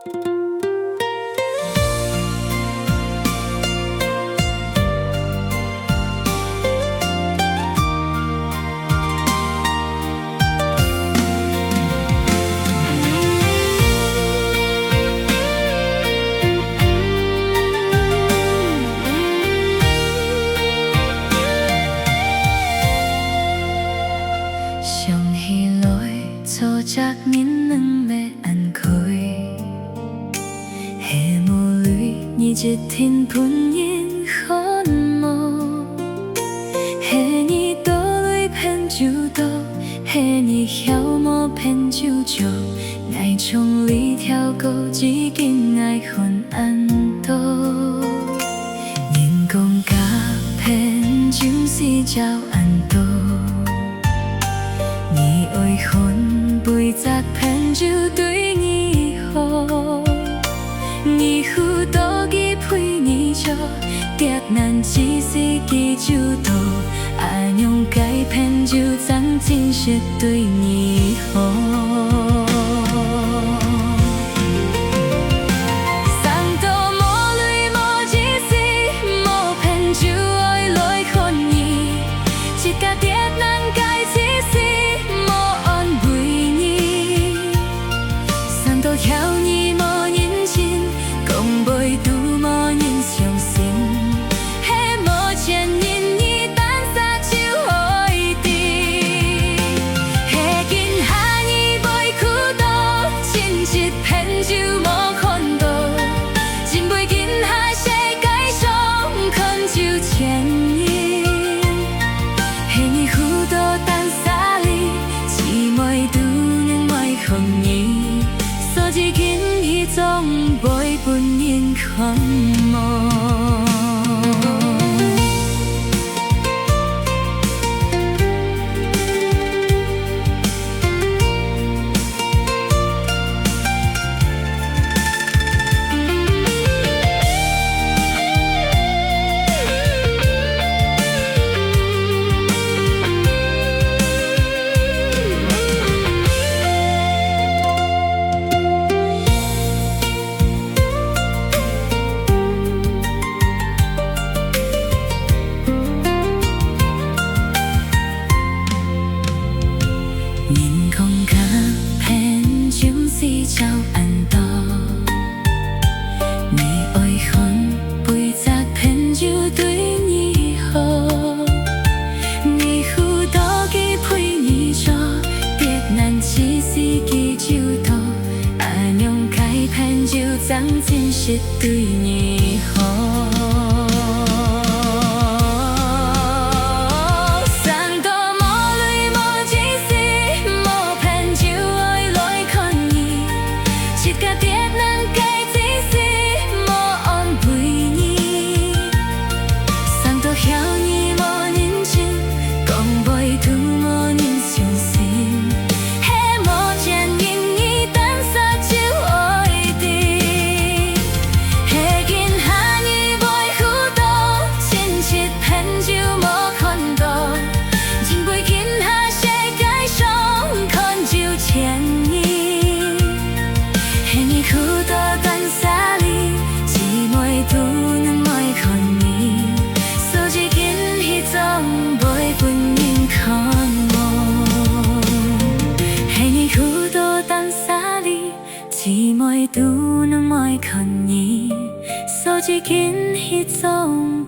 想起来，初则年两要安开，下母泪，你一天喷烟寒幕，下你倒泪偏就倒，下你晓无偏就笑，爱从里跳过，只紧爱分安倒。人讲甲偏就是照安倒。你爱恨背责偏就对你好，你负多给陪你笑，敌难只是记就多，爱用改偏就脏真是对你好。总陪伴人看梦。人讲甲偏就是照安倒，你爱恨背责偏就对你好，你负多给陪你笑，别难只是记就多，爱用改偏就脏真是对你好。姊妹都能爱看你，所以紧迄种。